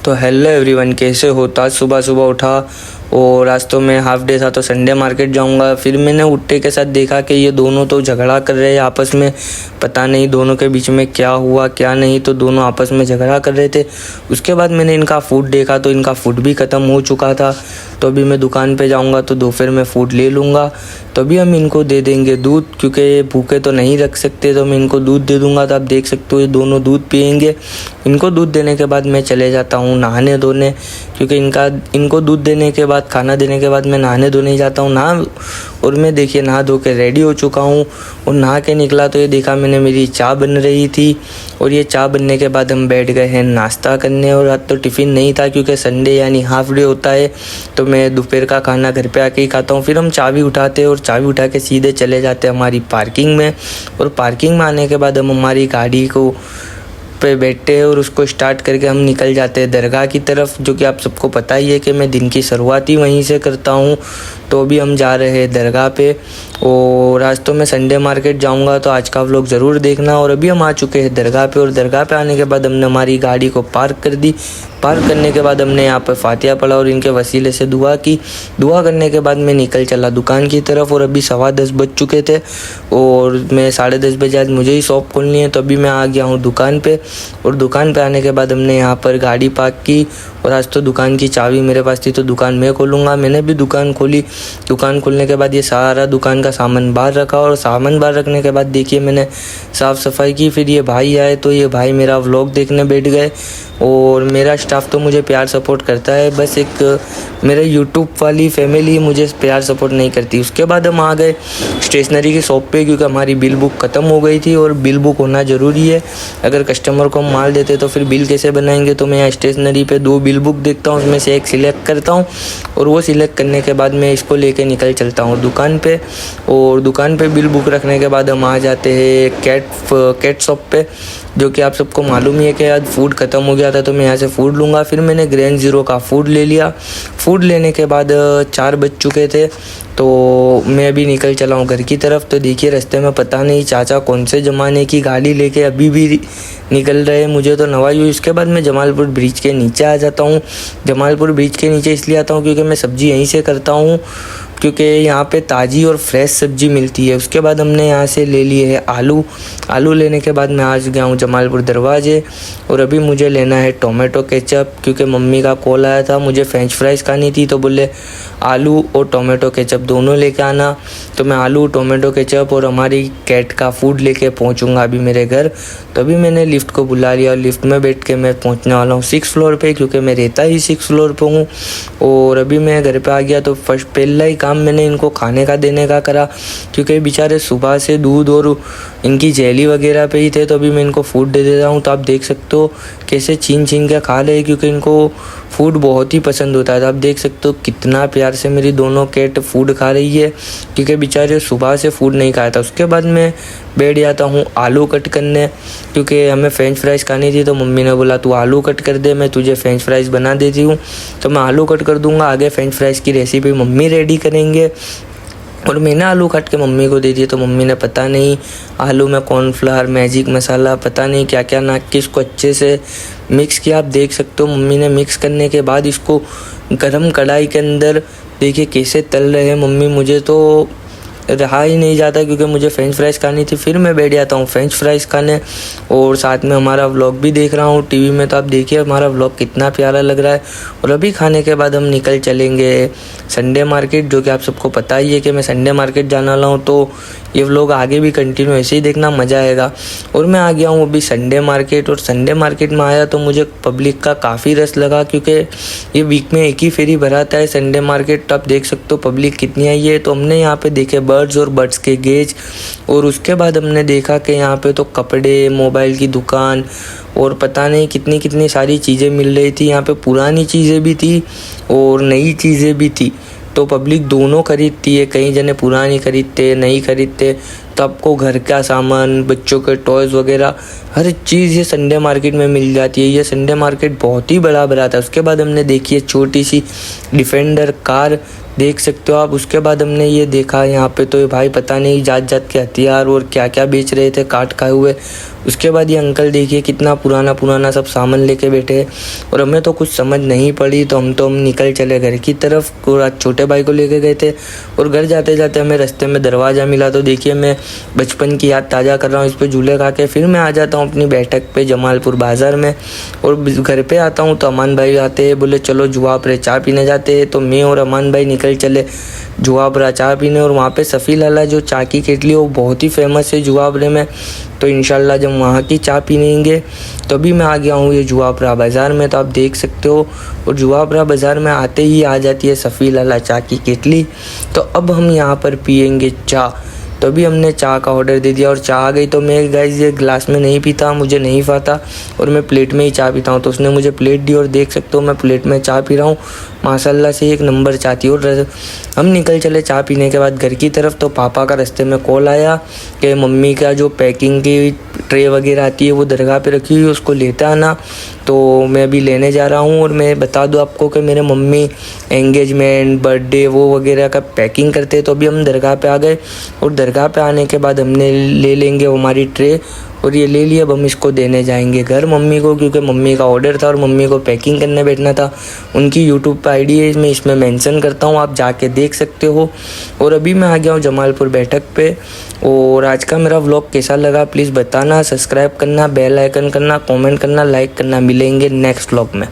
तो hello everyone, कैसे हो? तो आज सुबह सुबह उठा और आज तो मैं हाफ डे था तो संडे मार्केट जाऊंगा। फिर मैंने उठते के साथ देखा कि ये दोनों तो झगड़ा कर रहे हैं आपस में। पता नहीं दोनों के बीच में क्या हुआ क्या नहीं, तो दोनों आपस में झगड़ा कर रहे थे। उसके बाद मैंने इनका फूड देखा तो इनका फूड भी ख़त्म हो चुका था। तो अभी मैं दुकान पे जाऊंगा तो दोपहर में फ़ूड ले लूँगा। तो अभी हम इनको दे देंगे दूध, क्योंकि ये भूखे तो नहीं रख सकते, तो मैं इनको दूध दे दूँगा। तो आप देख सकते हो ये दोनों दूध पियेंगे। इनको दूध देने के बाद मैं चले जाता हूँ नहाने धोने, क्योंकि इनको दूध देने के बाद खाना देने के बाद मैं नहाने धोने जाता हूँ और मैं देखिए नहा धो के रेडी हो चुका हूँ और नहा के निकला तो ये देखा मैंने मेरी चाय बन रही थी। और ये चाय बनने के बाद हम बैठ गए हैं नाश्ता करने। और आज तो टिफ़िन नहीं था क्योंकि संडे यानी हाफ डे होता है, तो मैं दोपहर का खाना घर पे आके ही खाता हूँ। फिर हम चाबी उठाते हैं और चाबी उठा के सीधे चले जाते हैं हमारी पार्किंग में। और पार्किंग में आने के बाद हम हमारी गाड़ी को पे बैठते हैं और उसको स्टार्ट करके हम निकल जाते हैं दरगाह की तरफ, जो कि आप सबको पता ही है कि मैं दिन की शुरुआत ही वहीं से करता हूँ। तो अभी हम जा रहे हैं दरगाह पे और आज तो मैं संडे मार्केट जाऊँगा, तो आज का व्लॉग ज़रूर देखना। और अभी हम आ चुके हैं दरगाह पे और दरगाह पे आने के बाद हमने हमारी गाड़ी को पार्क कर दी। पार्क करने के बाद हमने यहाँ पर फातिहा पढ़ा और इनके वसीले से दुआ की। दुआ करने के बाद मैं निकल चला दुकान की तरफ और अभी 10:15 बज चुके थे और मैं 10:30 बजे आज मुझे ही शॉप खोलनी है। तो अभी मैं आ गया हूँ दुकान पे और दुकान पे आने के बाद हमने यहाँ पर गाड़ी पार्क की। और आज तो दुकान की चाबी मेरे पास थी तो दुकान मैं खोलूँगा। मैंने भी दुकान खोली। दुकान खोलने के बाद ये सारा दुकान का सामान बाहर रखा और सामान बाहर रखने के बाद देखिए मैंने साफ़ सफाई की। फिर ये भाई आए तो ये भाई मेरा व्लॉग देखने बैठ गए और मेरा स्टाफ तो मुझे प्यार सपोर्ट करता है, बस एक मेरे यूट्यूब वाली फैमिली मुझे प्यार सपोर्ट नहीं करती। उसके बाद हम आ गए स्टेशनरी की शॉप पे, क्योंकि हमारी बिल बुक ख़त्म हो गई थी और बिल बुक होना ज़रूरी है। अगर कस्टमर को हम माल देते तो फिर बिल कैसे बनाएंगे। तो मैं यहाँ स्टेशनरी पे 2 बिल बुक देखता हूँ, उसमें से एक सिलेक्ट करता हूँ और वो सिलेक्ट करने के बाद मैं इसको लेके निकल चलता हूँ दुकान पे। और दुकान पे बिल बुक रखने के बाद हम आ जाते हैं कैट शॉप पे, जो कि आप सबको मालूम ही है कि आज फूड ख़त्म हो गया था तो मैं यहाँ से फ़ूड लूँगा। फिर मैंने ग्रैंड ज़ीरो का फ़ूड ले लिया। फ़ूड लेने के बाद 4 बज चुके थे तो मैं अभी निकल चला हूँ घर की तरफ। तो देखिए रास्ते में पता नहीं चाचा कौन से ज़माने की गाड़ी लेके अभी भी निकल रहे हैं, मुझे तो नवाई हुई। उसके बाद मैं जमालपुर ब्रिज के नीचे आ जाता हूँ। जमालपुर ब्रिज के नीचे इसलिए आता हूँ क्योंकि मैं सब्ज़ी यहीं से करता हूँ, क्योंकि यहाँ पे ताज़ी और फ्रेश सब्ज़ी मिलती है। उसके बाद हमने यहाँ से ले लिए है आलू लेने के बाद मैं आज गया हूँ जमालपुर दरवाजे। और अभी मुझे लेना है टोमेटो केचप, क्योंकि मम्मी का कॉल आया था, मुझे फ्रेंच फ्राइज़ खानी थी तो बोले आलू और टोमेटो केचप दोनों लेके आना। तो मैं आलू टोमेटो केचप और हमारी कैट का फूड लेके पहुँचूँगा अभी मेरे घर। तो अभी मैंने लिफ्ट को बुला लिया और लिफ्ट में बैठ के मैं पहुँचने वाला हूँ 6th फ्लोर पे, क्योंकि मैं रहता ही 6th फ्लोर पे हूँ। और अभी मैं घर पे आ गया तो पहला ही काम मैंने इनको खाने का देने का करा, क्योंकि बेचारे सुबह से दूध और इनकी जेली वगैरह पे ही थे। तो अभी मैं इनको फूड दे देता हूँ। तो आप देख सकते हो कैसे छीन के खा रहे हैं, क्योंकि इनको फूड बहुत ही पसंद होता है। तो आप देख सकते हो कितना प्यार से मेरी दोनों कैट फूड खा रही है, क्योंकि बेचारे सुबह से फूड नहीं खाया था। उसके बाद मैं बैठ जाता हूँ आलू कट करने, क्योंकि हमें फ्रेंच फ्राइज़ खानी थी। तो मम्मी ने बोला तू आलू कट कर दे, मैं तुझे फ्रेंच फ्राइज़ बना देती हूँ। तो मैं आलू कट कर दूँगा, आगे फ्रेंच फ्राइज़ की रेसिपी मम्मी रेडी करेंगे। और मैंने आलू काट के मम्मी को दे दिए तो मम्मी ने पता नहीं आलू में कॉर्नफ्लावर मैजिक मसाला पता नहीं क्या क्या नाक के इसको अच्छे से मिक्स किया। आप देख सकते हो मम्मी ने मिक्स करने के बाद इसको गरम कढ़ाई के अंदर देखिए कैसे तल रहे हैं मम्मी। मुझे तो रहा ही नहीं जाता क्योंकि मुझे फ्रेंच फ्राइज़ खानी थी। फिर मैं बैठ जाता हूँ फ्रेंच फ्राइज़ खाने और साथ में हमारा व्लॉग भी देख रहा हूँ टीवी में। तो आप देखिए हमारा व्लॉग कितना प्यारा लग रहा है। और अभी खाने के बाद हम निकल चलेंगे संडे मार्केट, जो कि आप सबको पता ही है कि मैं संडे मार्केट जाने वाला हूँ। तो ये व्लॉग आगे भी कंटिन्यू ऐसे ही देखना, मज़ा आएगा। और मैं आ गया हूँ अभी संडे मार्केट और संडे मार्केट में आया तो मुझे पब्लिक का काफ़ी रश लगा, क्योंकि ये वीक में एक ही फेरी भराता है संडे मार्केट। तो आप देख सकते हो पब्लिक कितनी आई है। तो हमने यहाँ पे देखे बर्ड्स और बर्ड्स के गेज, और उसके बाद हमने देखा कि यहाँ पे तो कपड़े, मोबाइल की दुकान और पता नहीं कितनी कितनी सारी चीज़ें मिल रही थी। यहाँ पे पुरानी चीज़ें भी थी और नई चीज़ें भी थी। तो पब्लिक दोनों खरीदती है, कई जने पुरानी खरीदते नई खरीदते। तो आपको घर का सामान, बच्चों के टॉयज़ वगैरह हर चीज़ ये संडे मार्केट में मिल जाती है। ये संडे मार्केट बहुत ही बड़ा था। उसके बाद हमने देखी है छोटी सी डिफेंडर कार, देख सकते हो आप। उसके बाद हमने ये देखा यहाँ पे तो ये भाई पता नहीं जात जात के हथियार और क्या क्या बेच रहे थे काट खाए हुए। उसके बाद ये अंकल देखिए कितना पुराना पुराना सब सामान लेके बैठे और हमें तो कुछ समझ नहीं पड़ी, तो हम निकल चले घर की तरफ और आज छोटे भाई को लेके गए थे। और घर जाते जाते हमें रास्ते में दरवाज़ा मिला, तो देखिए मैं बचपन की याद ताज़ा कर रहा हूँ इस पर झूले खा के। फिर मैं आ जाता हूँ अपनी बैठक पे जमालपुर बाज़ार में और घर पे आता हूँ तो अमान भाई आते हैं, बोले चलो जुआपरे चाय पीने जाते हैं। तो मैं और अमान भाई निकल चले जुआपरा चाय पीने। और वहाँ पे सफ़ी लाला जो चाय की केटली वो बहुत ही फेमस है जुआपरे में, तो इंशाल्लाह जब वहाँ की चाय पीनेंगे तो अभी मैं आ गया हूँ ये जुआपरा बाज़ार में, तो आप देख सकते हो। और जुआपरा बाज़ार में आते ही आ जाती है सफ़ी लाला चाय की केटली। तो अब हम यहाँ पर पियेंगे चाय। तो अभी हमने चाय का ऑर्डर दे दिया और चाय आ गई। तो मैं गाइस ये ग्लास में नहीं पीता, मुझे नहीं पता, और मैं प्लेट में ही चाय पीता हूँ। तो उसने मुझे प्लेट दी और देख सकते हो मैं प्लेट में चाय पी रहा हूँ। माशाल्लाह से एक नंबर चाय थी। और हम निकल चले चाय पीने के बाद घर की तरफ। तो पापा का रास्ते में कॉल आया कि मम्मी का जो पैकिंग की ट्रे वगैरह आती है वो दरगाह पे रखी हुई है, उसको लेता आना। तो मैं अभी लेने जा रहा हूँ। और मैं बता दूँ आपको कि मेरे मम्मी एंगेजमेंट बर्थडे वो वगैरह का पैकिंग करते हैं। तो अभी हम दरगाह पे आ गए और दरगाह पे आने के बाद हमने ले लेंगे हमारी ट्रे, और ये ले लिया। अब हम इसको देने जाएंगे घर मम्मी को, क्योंकि मम्मी का ऑर्डर था और मम्मी को पैकिंग करने बैठना था। उनकी यूट्यूब पे आईडी है, मैं इसमें मेंशन करता हूँ, आप जाके देख सकते हो। और अभी मैं आ गया हूँ जमालपुर बैठक पे। और आज का मेरा व्लॉग कैसा लगा प्लीज़ बताना, सब्सक्राइब करना, बेल आइकन करना, कमेंट करना, लाइक करना। मिलेंगे नेक्स्ट व्लॉग में।